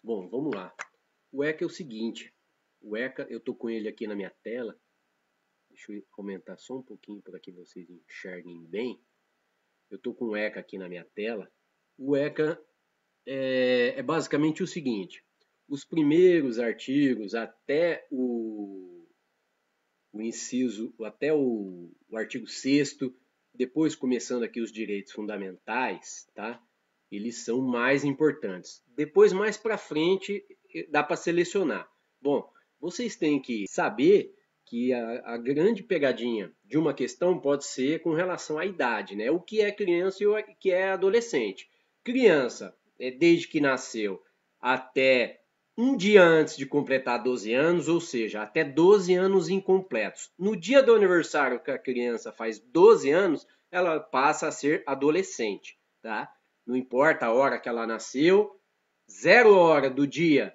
Bom, vamos lá. O ECA é o seguinte. O ECA, eu tô com ele aqui na minha tela. Deixa eu aumentar só um pouquinho para que vocês enxerguem bem. Eu tô com o ECA aqui na minha tela. O ECA é basicamente o seguinte. Os primeiros artigos até o inciso, até o artigo 6º, depois começando aqui os direitos fundamentais, tá? Eles são mais importantes. Depois, mais para frente, dá para selecionar. Bom, vocês têm que saber que a grande pegadinha de uma questão pode ser com relação à idade, né? O que é criança e o que é adolescente. Criança, desde que nasceu até um dia antes de completar 12 anos, ou seja, até 12 anos incompletos. No dia do aniversário que a criança faz 12 anos, ela passa a ser adolescente, tá? Não importa a hora que ela nasceu, 0 hora do dia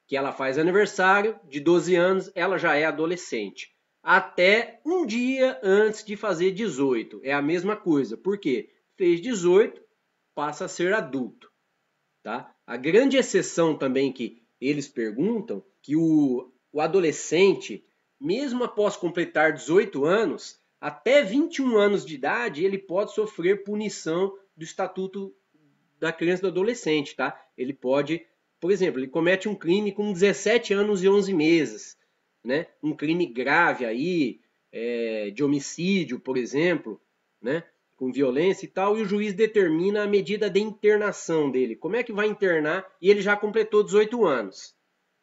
que ela faz aniversário, de 12 anos, ela já é adolescente. Até um dia antes de fazer 18. É a mesma coisa. Por quê? Fez 18, passa a ser adulto. Tá? A grande exceção também que eles perguntam, que o adolescente, mesmo após completar 18 anos, até 21 anos de idade, ele pode sofrer punição do Estatuto da Criança e do Adolescente, tá? Ele pode, por exemplo, ele comete um crime com 17 anos e 11 meses, né? Um crime grave aí, de homicídio, por exemplo, né? Com violência e tal, e o juiz determina a medida de internação dele. Como é que vai internar? E ele já completou 18 anos,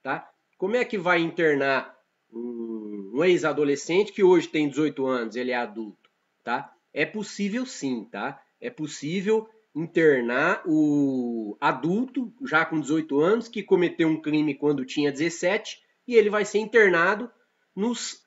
tá? Como é que vai internar um ex-adolescente que hoje tem 18 anos, ele é adulto, tá? É possível sim, tá? É possível internar o adulto, já com 18 anos, que cometeu um crime quando tinha 17, e ele vai ser internado nos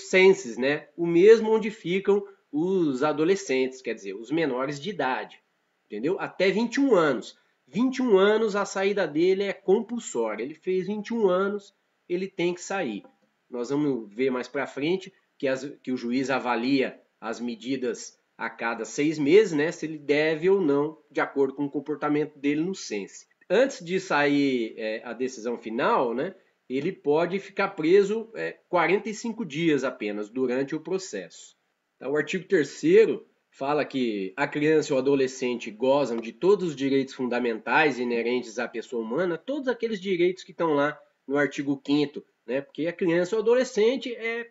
censos, né? O mesmo onde ficam os adolescentes, quer dizer, os menores de idade, entendeu? Até 21 anos. 21 anos a saída dele é compulsória. Ele fez 21 anos, ele tem que sair. Nós vamos ver mais para frente que o juiz avalia as medidas a cada 6 meses, né, se ele deve ou não, de acordo com o comportamento dele no censo. Antes de sair a decisão final, né, ele pode ficar preso 45 dias apenas durante o processo. Então, o artigo 3º fala que a criança ou adolescente gozam de todos os direitos fundamentais inerentes à pessoa humana, todos aqueles direitos que estão lá no artigo 5º, né? Porque a criança ou adolescente é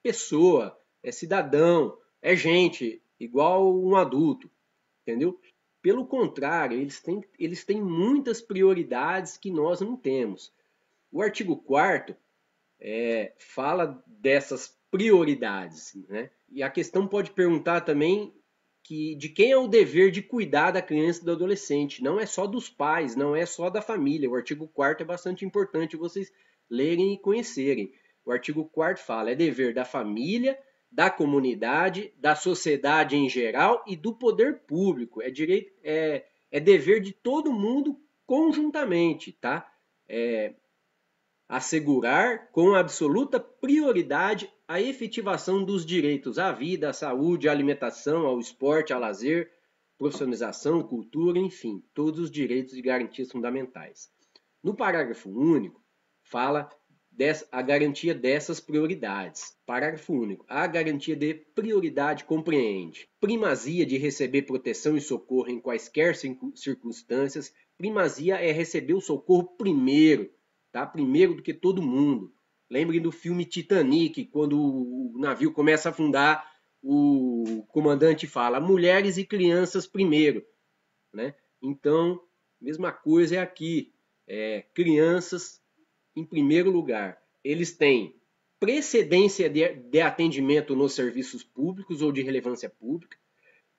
pessoa, é cidadão, é gente, igual um adulto, entendeu? Pelo contrário, eles têm muitas prioridades que nós não temos. O artigo 4º fala dessas prioridades, né? E a questão pode perguntar também de quem é o dever de cuidar da criança e do adolescente. Não é só dos pais, não é só da família. O artigo 4º é bastante importante vocês lerem e conhecerem. O artigo 4º fala, é dever da família, da comunidade, da sociedade em geral e do poder público. É dever de todo mundo conjuntamente, tá? Assegurar com absoluta prioridade a efetivação dos direitos à vida, à saúde, à alimentação, ao esporte, ao lazer, profissionalização, cultura, enfim, todos os direitos e garantias fundamentais. No parágrafo único, fala a garantia dessas prioridades. Parágrafo único. A garantia de prioridade compreende primazia de receber proteção e socorro em quaisquer circunstâncias. Primazia é receber o socorro primeiro, tá? Primeiro do que todo mundo. Lembrem do filme Titanic, quando o navio começa a afundar, o comandante fala mulheres e crianças primeiro, né? Então, mesma coisa é aqui. Crianças em primeiro lugar. Eles têm precedência de atendimento nos serviços públicos ou de relevância pública,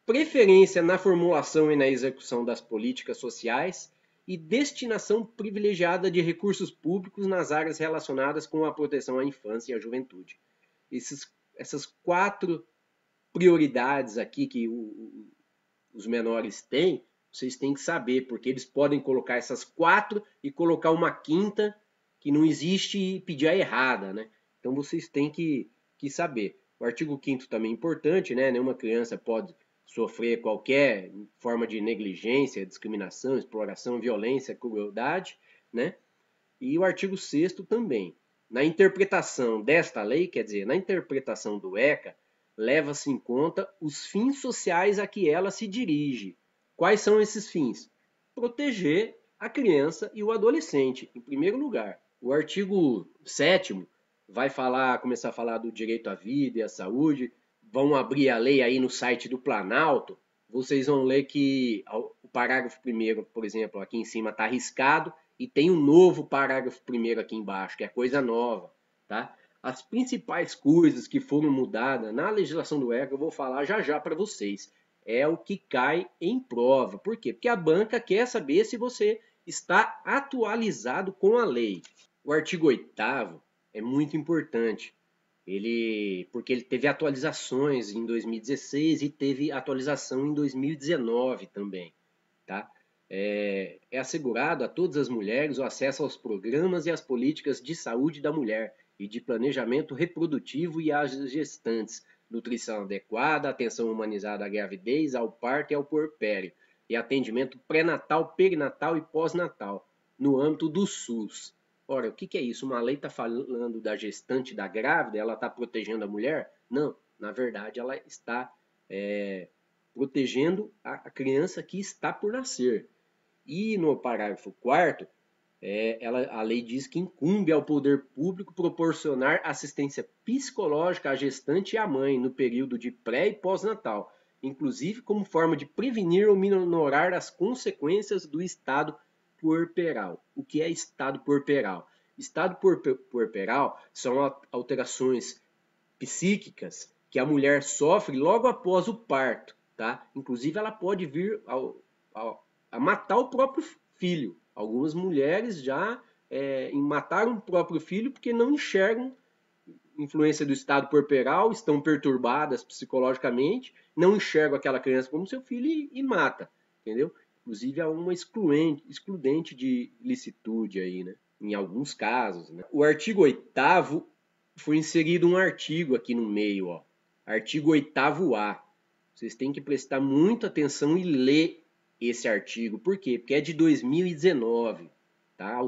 preferência na formulação e na execução das políticas sociais e destinação privilegiada de recursos públicos nas áreas relacionadas com a proteção à infância e à juventude. Essas 4 prioridades aqui que os menores têm, vocês têm que saber, porque eles podem colocar essas 4 e colocar uma quinta que não existe e pedir a errada, né? Então vocês têm que saber. O artigo 5º também é importante, né? Nenhuma criança pode sofrer qualquer forma de negligência, discriminação, exploração, violência, crueldade. né? E o artigo 6º também. Na interpretação desta lei, quer dizer, na interpretação do ECA, leva-se em conta os fins sociais a que ela se dirige. Quais são esses fins? Proteger a criança e o adolescente, em primeiro lugar. O artigo 7º vai começar a falar do direito à vida e à saúde. Vão abrir a lei aí no site do Planalto. Vocês vão ler que o parágrafo 1º, por exemplo, aqui em cima está riscado, e tem um novo parágrafo 1º aqui embaixo, que é coisa nova, tá? As principais coisas que foram mudadas na legislação do ECA, eu vou falar já já para vocês. É o que cai em prova. Por quê? Porque a banca quer saber se você está atualizado com a lei. O artigo 8º é muito importante. Porque ele teve atualizações em 2016 e teve atualização em 2019 também, tá? É assegurado a todas as mulheres o acesso aos programas e às políticas de saúde da mulher e de planejamento reprodutivo e às gestantes, nutrição adequada, atenção humanizada à gravidez, ao parto e ao puerpério, e atendimento pré-natal, perinatal e pós-natal, no âmbito do SUS. Ora, o que é isso? Uma lei está falando da gestante, da grávida, ela está protegendo a mulher? Não, na verdade ela está protegendo a criança que está por nascer. E no parágrafo 4º, a lei diz que incumbe ao poder público proporcionar assistência psicológica à gestante e à mãe no período de pré e pós-natal, inclusive como forma de prevenir ou minorar as consequências do estado puerperal. O que é estado puerperal? Estado puerperal são alterações psíquicas que a mulher sofre logo após o parto, tá? Inclusive ela pode vir a matar o próprio filho. Algumas mulheres já mataram o próprio filho porque não enxergam influência do estado puerperal, estão perturbadas psicologicamente, não enxergam aquela criança como seu filho e mata, entendeu? Inclusive há uma excludente de licitude aí, né? Em alguns casos, né? O artigo 8º foi inserido um artigo aqui no meio, ó. Artigo 8º-A. Vocês têm que prestar muita atenção e ler esse artigo. Por quê? Porque é de 2019. Tá?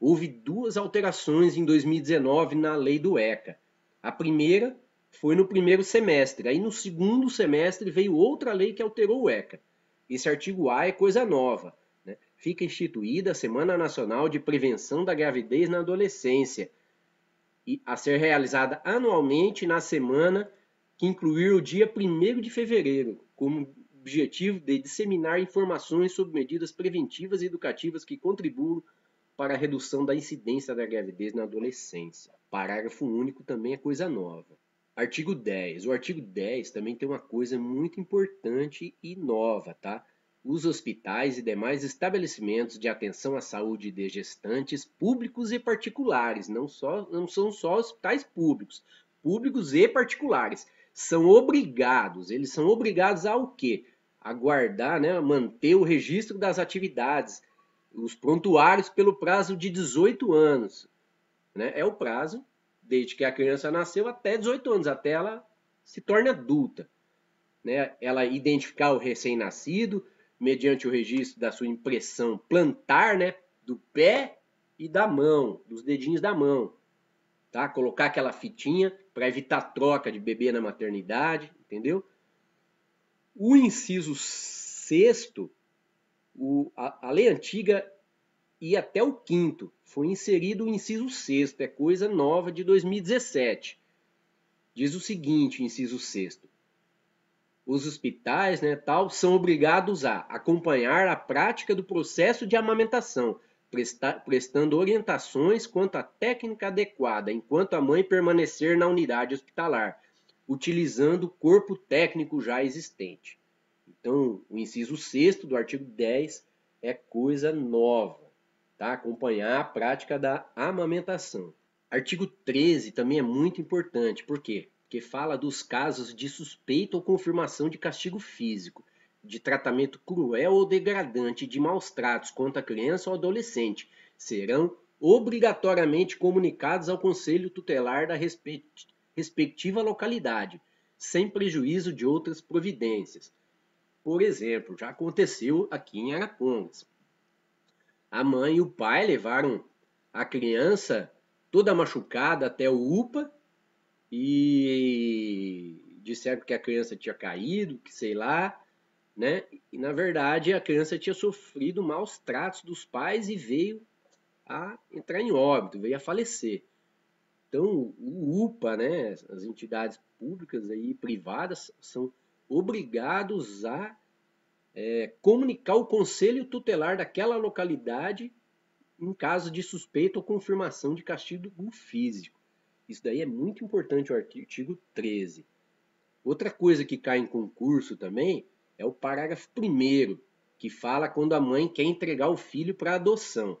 Houve 2 alterações em 2019 na lei do ECA. A primeira foi no primeiro semestre. Aí no segundo semestre veio outra lei que alterou o ECA. Esse artigo A é coisa nova. Né? Fica instituída a Semana Nacional de Prevenção da Gravidez na Adolescência, a ser realizada anualmente na semana que incluir o dia 1º de fevereiro, como objetivo de disseminar informações sobre medidas preventivas e educativas que contribuam para a redução da incidência da gravidez na adolescência. Parágrafo único também é coisa nova. Artigo 10. O artigo 10 também tem uma coisa muito importante e nova, tá? Os hospitais e demais estabelecimentos de atenção à saúde de gestantes, públicos e particulares, não são só hospitais públicos e particulares, eles são obrigados a o quê? A guardar, né, a manter o registro das atividades, os prontuários pelo prazo de 18 anos. Né? É o prazo desde que a criança nasceu até 18 anos, até ela se torne adulta. Né? Ela identificar o recém-nascido mediante o registro da sua impressão plantar, né, do pé e da mão, dos dedinhos da mão. Tá? Colocar aquela fitinha para evitar troca de bebê na maternidade, entendeu? O inciso 6º, a lei antiga ia até o 5º, foi inserido o inciso 6º, é coisa nova de 2017. Diz o seguinte, inciso 6º. Os hospitais, né, são obrigados a acompanhar a prática do processo de amamentação, prestando orientações quanto à técnica adequada, enquanto a mãe permanecer na unidade hospitalar, utilizando o corpo técnico já existente. Então, o inciso 6º do artigo 10 é coisa nova, tá? Acompanhar a prática da amamentação. Artigo 13 também é muito importante, por quê? Porque fala dos casos de suspeita ou confirmação de castigo físico, de tratamento cruel ou degradante, de maus tratos contra a criança ou adolescente, serão obrigatoriamente comunicados ao Conselho Tutelar da respectiva localidade, sem prejuízo de outras providências. Por exemplo, já aconteceu aqui em Arapongas. A mãe e o pai levaram a criança toda machucada até o UPA e disseram que a criança tinha caído, que sei lá, né? E na verdade a criança tinha sofrido maus tratos dos pais e veio a entrar em óbito, veio a falecer. Então, o UPA, né, as entidades públicas e privadas são obrigados a comunicar o conselho tutelar daquela localidade em caso de suspeita ou confirmação de castigo físico. Isso daí é muito importante, o artigo 13. Outra coisa que cai em concurso também é o parágrafo 1º, que fala quando a mãe quer entregar o filho para adoção.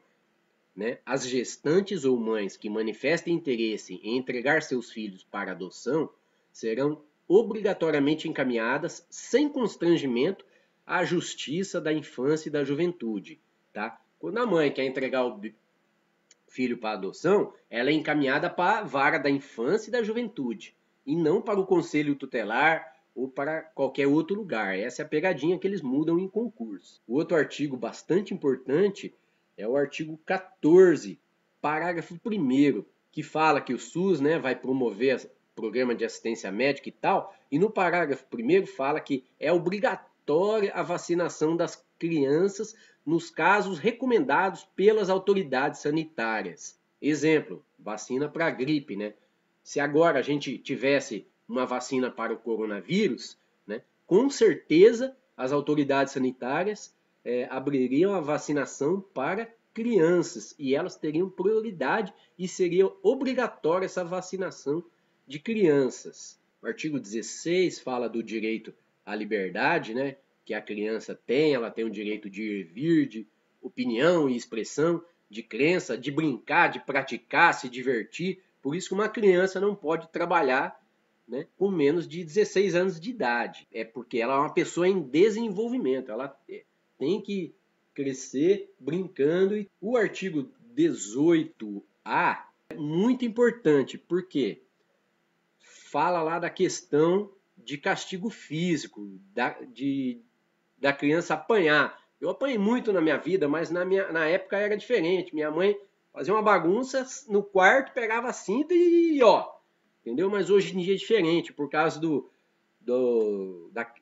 Né? As gestantes ou mães que manifestem interesse em entregar seus filhos para adoção serão obrigatoriamente encaminhadas, sem constrangimento, à Justiça da Infância e da Juventude. Tá? Quando a mãe quer entregar o filho para adoção, ela é encaminhada para a vara da infância e da juventude, e não para o conselho tutelar ou para qualquer outro lugar. Essa é a pegadinha que eles mudam em concurso. O outro artigo bastante importante é o artigo 14, parágrafo 1º, que fala que o SUS, né, vai promover programa de assistência médica e tal, e no parágrafo 1º fala que é obrigatória a vacinação das crianças nos casos recomendados pelas autoridades sanitárias. Exemplo, vacina para a gripe, né? Se agora a gente tivesse uma vacina para o coronavírus, né, com certeza as autoridades sanitárias abririam a vacinação para crianças e elas teriam prioridade e seria obrigatória essa vacinação de crianças. O artigo 16 fala do direito à liberdade, né, que a criança tem, ela tem o direito de ir e vir, de opinião e expressão, de crença, de brincar, de praticar, se divertir. Por isso que uma criança não pode trabalhar, né, com menos de 16 anos de idade. É porque ela é uma pessoa em desenvolvimento, ela tem que crescer brincando. E o artigo 18A é muito importante, porque fala lá da questão de castigo físico, da criança apanhar. Eu apanhei muito na minha vida, mas na época era diferente. Minha mãe fazia uma bagunça no quarto, pegava a cinta e ó, entendeu? Mas hoje em dia é diferente, por causa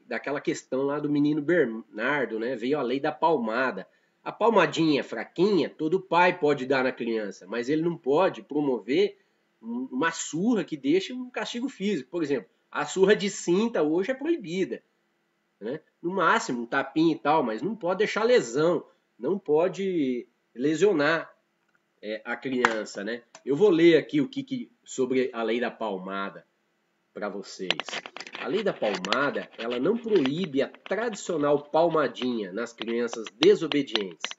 daquela questão lá do menino Bernardo, né? Veio a lei da palmada. A palmadinha fraquinha, todo pai pode dar na criança, mas ele não pode promover uma surra que deixe um castigo físico. Por exemplo, a surra de cinta hoje é proibida. Né? No máximo, um tapinha e tal, mas não pode deixar lesão, não pode lesionar a criança. Né? Eu vou ler aqui sobre a lei da palmada para vocês. A lei da palmada, ela não proíbe a tradicional palmadinha nas crianças desobedientes,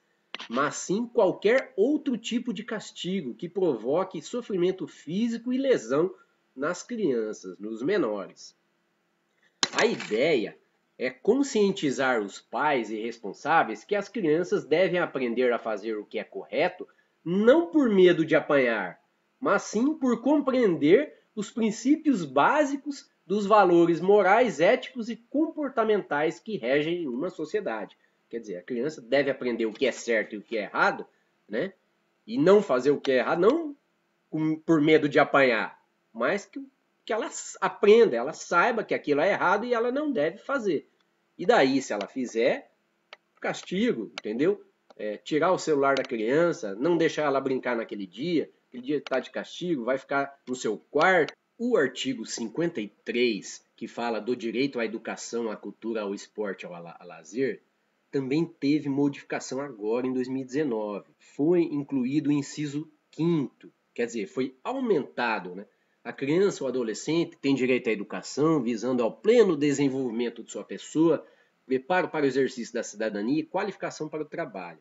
mas sim qualquer outro tipo de castigo que provoque sofrimento físico e lesão nas crianças, nos menores. A ideia é conscientizar os pais e responsáveis que as crianças devem aprender a fazer o que é correto, não por medo de apanhar, mas sim por compreender os princípios básicos dos valores morais, éticos e comportamentais que regem uma sociedade. Quer dizer, a criança deve aprender o que é certo e o que é errado, né? E não fazer o que é errado, não por medo de apanhar, mas que ela aprenda, ela saiba que aquilo é errado e ela não deve fazer. E daí, se ela fizer, castigo, entendeu? Tirar o celular da criança, não deixar ela brincar naquele dia está de castigo, vai ficar no seu quarto. O artigo 53, que fala do direito à educação, à cultura, ao esporte, ao lazer, também teve modificação agora em 2019. Foi incluído o inciso 5º, quer dizer, foi aumentado, né? A criança ou adolescente tem direito à educação, visando ao pleno desenvolvimento de sua pessoa, preparo para o exercício da cidadania e qualificação para o trabalho.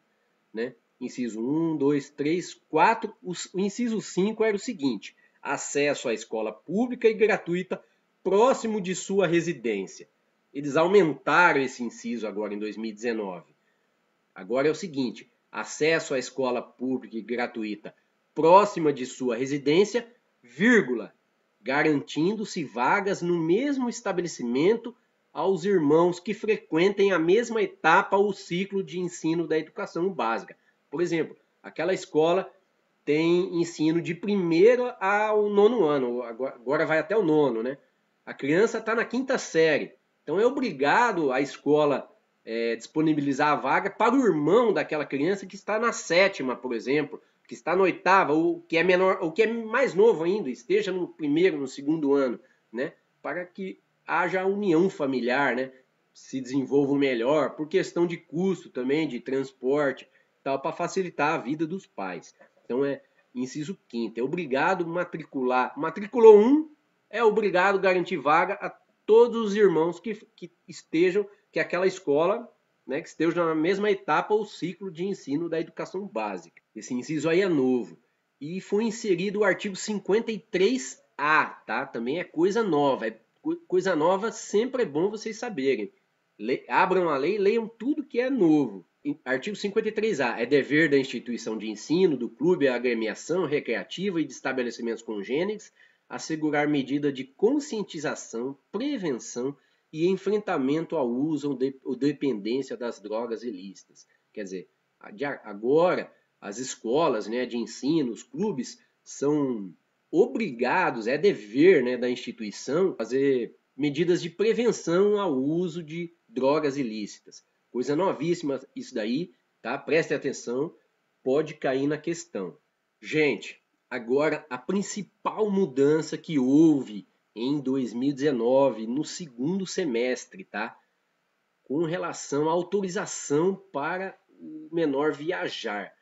Né? Inciso 1, 2, 3, 4. O inciso 5 era o seguinte: acesso à escola pública e gratuita próximo de sua residência. Eles aumentaram esse inciso agora em 2019. Agora é o seguinte: acesso à escola pública e gratuita próxima de sua residência, vírgula, garantindo-se vagas no mesmo estabelecimento aos irmãos que frequentem a mesma etapa ou ciclo de ensino da educação básica. Por exemplo, aquela escola tem ensino de primeiro ao nono ano, agora vai até o nono, né? A criança está na quinta série, então é obrigado a escola disponibilizar a vaga para o irmão daquela criança que está na sétima, por exemplo, que está na oitava, ou que é menor, ou que é mais novo ainda, esteja no primeiro, no segundo ano, né? Para que haja união familiar, né? Se desenvolvam melhor, por questão de custo também, de transporte, tal, para facilitar a vida dos pais. Então inciso 5º, é obrigado matricular. Matriculou um, é obrigado garantir vaga a todos os irmãos que estejam, que aquela escola, né, que estejam na mesma etapa ou ciclo de ensino da educação básica. Esse inciso aí é novo. E foi inserido o artigo 53A, tá? Também é coisa nova. Coisa nova sempre é bom vocês saberem. Abram a lei e leiam tudo que é novo. Artigo 53A. É dever da instituição de ensino, do clube, agremiação recreativa e de estabelecimentos congêneres assegurar medida de conscientização, prevenção e enfrentamento ao uso ou dependência das drogas ilícitas. Quer dizer, agora as escolas, né, de ensino, os clubes, são obrigados, é dever, né, da instituição fazer medidas de prevenção ao uso de drogas ilícitas. Coisa novíssima isso daí, tá? Preste atenção, pode cair na questão. Gente, agora a principal mudança que houve em 2019, no segundo semestre, tá? Com relação à autorização para o menor viajar.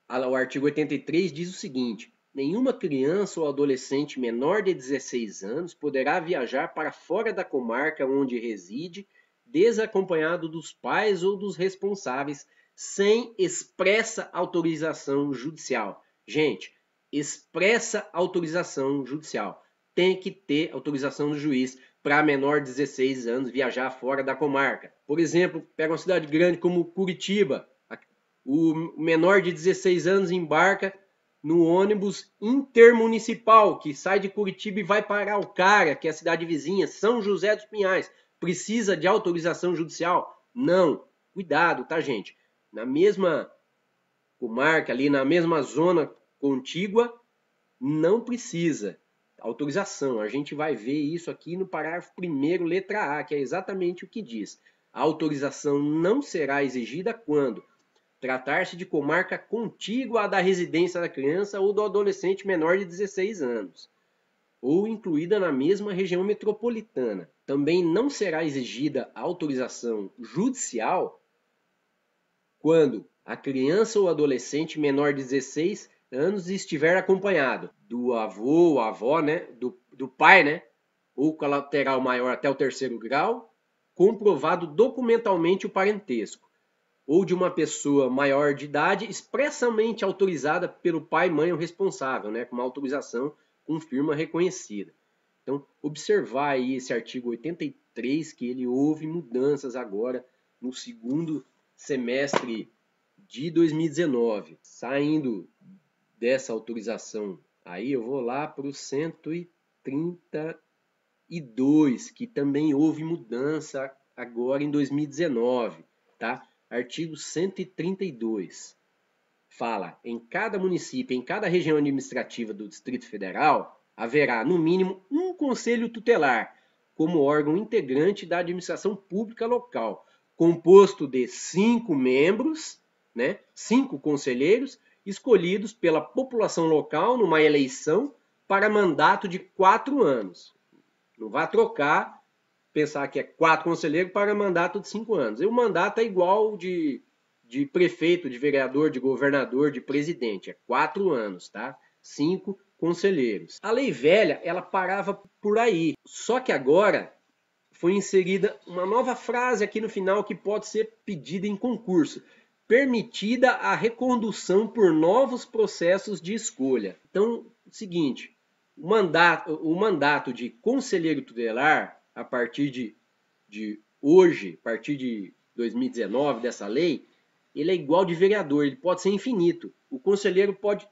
O artigo 83 diz o seguinte: nenhuma criança ou adolescente menor de 16 anos poderá viajar para fora da comarca onde reside, desacompanhado dos pais ou dos responsáveis, sem expressa autorização judicial. Gente, expressa autorização judicial. Tem que ter autorização do juiz para menor de 16 anos viajar fora da comarca. Por exemplo, pega uma cidade grande como Curitiba, o menor de 16 anos embarca no ônibus intermunicipal que sai de Curitiba e vai para Araucária, que é a cidade vizinha, São José dos Pinhais. Precisa de autorização judicial? Não. Cuidado, tá, gente? Na mesma comarca, ali na mesma zona contígua, não precisa autorização. A gente vai ver isso aqui no parágrafo 1º, letra A, que é exatamente o que diz. A autorização não será exigida quando tratar-se de comarca contígua à da residência da criança ou do adolescente menor de 16 anos, ou incluída na mesma região metropolitana. Também não será exigida autorização judicial quando a criança ou adolescente menor de 16 anos estiver acompanhado do avô ou avó, né, do pai, né, ou colateral maior até o 3º grau, comprovado documentalmente o parentesco, ou de uma pessoa maior de idade expressamente autorizada pelo pai, mãe ou responsável, né, com uma autorização com firma reconhecida. Então, observar aí esse artigo 83, que ele houve mudanças agora no segundo semestre de 2019. Saindo dessa autorização, aí eu vou lá para o 132, que também houve mudança agora em 2019, tá? Artigo 132 fala: em cada município, em cada região administrativa do Distrito Federal, haverá, no mínimo, um conselho tutelar, como órgão integrante da administração pública local, composto de 5 membros, né, 5 conselheiros, escolhidos pela população local numa eleição para mandato de 4 anos. Não vai trocar, pensar que é 4 conselheiros para mandato de 5 anos. E o mandato é igual de prefeito, de vereador, de governador, de presidente. É 4 anos, tá? 5 conselheiros. A lei velha, ela parava por aí. Só que agora foi inserida uma nova frase aqui no final que pode ser pedida em concurso. Permitida a recondução por novos processos de escolha. Então, seguinte, o mandato de conselheiro tutelar, a partir de hoje, a partir de 2019, dessa lei, ele é igual de vereador, ele pode ser infinito. O conselheiro pode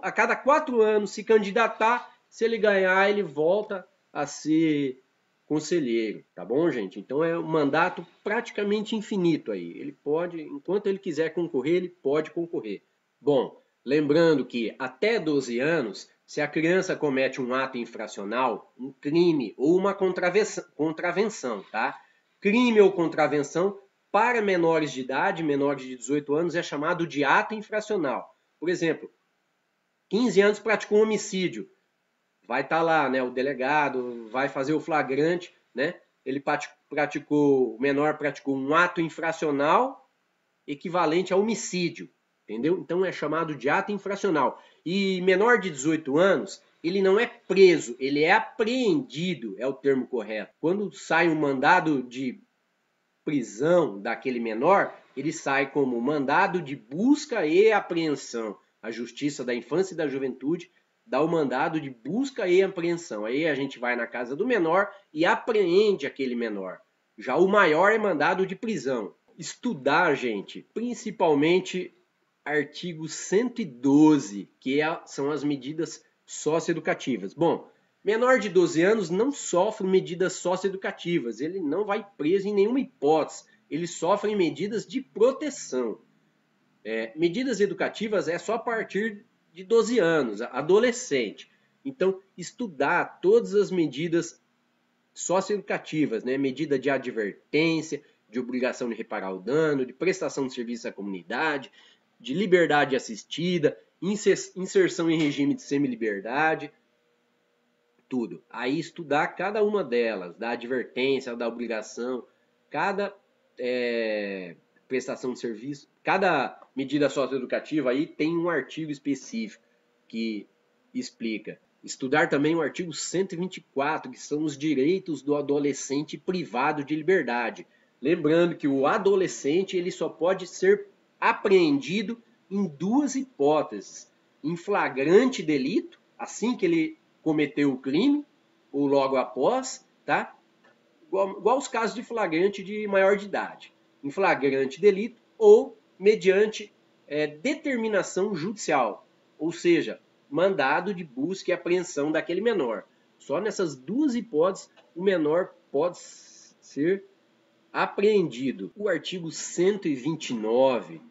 a cada 4 anos se candidatar, se ele ganhar, ele volta a ser conselheiro, tá bom, gente? Então é um mandato praticamente infinito aí. Ele pode, enquanto ele quiser concorrer, ele pode concorrer. Bom, lembrando que até 12 anos, se a criança comete um ato infracional, um crime ou uma contravenção, tá? Crime ou contravenção para menores de idade, menores de 18 anos, é chamado de ato infracional. Por exemplo, 15 anos praticou um homicídio, vai estar lá, né? O delegado vai fazer o flagrante, né? Ele praticou, o menor praticou um ato infracional equivalente a homicídio, entendeu? Então é chamado de ato infracional. E menor de 18 anos, ele não é preso, ele é apreendido, é o termo correto. Quando sai um mandado de prisão daquele menor, ele sai como mandado de busca e apreensão. A Justiça da Infância e da Juventude dá o mandado de busca e apreensão. Aí a gente vai na casa do menor e apreende aquele menor. Já o maior é mandado de prisão. Estudar, gente, principalmente artigo 112, são as medidas socioeducativas. Bom, menor de 12 anos não sofre medidas socioeducativas, ele não vai preso em nenhuma hipótese, ele sofre medidas de proteção. Medidas educativas é só a partir de 12 anos, adolescente. Então, estudar todas as medidas socioeducativas, né? Medida de advertência, de obrigação de reparar o dano, de prestação de serviço à comunidade, de liberdade assistida, inserção em regime de semi-liberdade, tudo. Aí estudar cada uma delas, da advertência, da obrigação, cada prestação de serviço, cada medida socioeducativa aí tem um artigo específico que explica. Estudar também o artigo 124, que são os direitos do adolescente privado de liberdade. Lembrando que o adolescente ele só pode ser apreendido em duas hipóteses: em flagrante delito, assim que ele cometeu o crime, ou logo após, tá? Igual os casos de flagrante de maior de idade. Em flagrante delito ou mediante determinação judicial, ou seja, mandado de busca e apreensão daquele menor. Só nessas duas hipóteses o menor pode ser apreendido. O artigo 129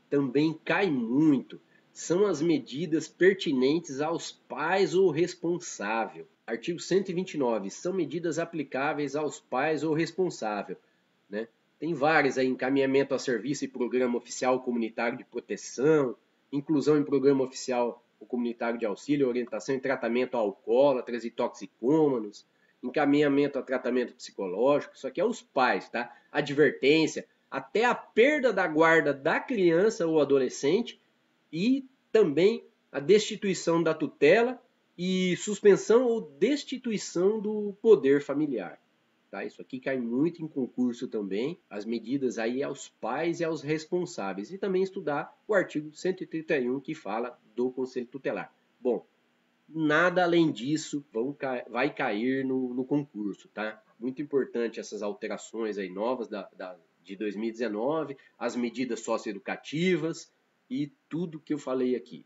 também cai muito. São as medidas pertinentes aos pais ou responsável. Artigo 129. São medidas aplicáveis aos pais ou responsável. Né? Tem várias aí: encaminhamento a serviço e programa oficial comunitário de proteção, inclusão em programa oficial comunitário de auxílio, orientação e tratamento a alcoólatras e toxicômanos, encaminhamento a tratamento psicológico. Isso aqui é os pais, tá? Advertência, até a perda da guarda da criança ou adolescente e também a destituição da tutela e suspensão ou destituição do poder familiar. Tá? Isso aqui cai muito em concurso também, as medidas aí aos pais e aos responsáveis. E também estudar o artigo 131 que fala do Conselho Tutelar. Bom, nada além disso vai cair no concurso, tá? Muito importante essas alterações aí novas de 2019, as medidas socioeducativas e tudo que eu falei aqui.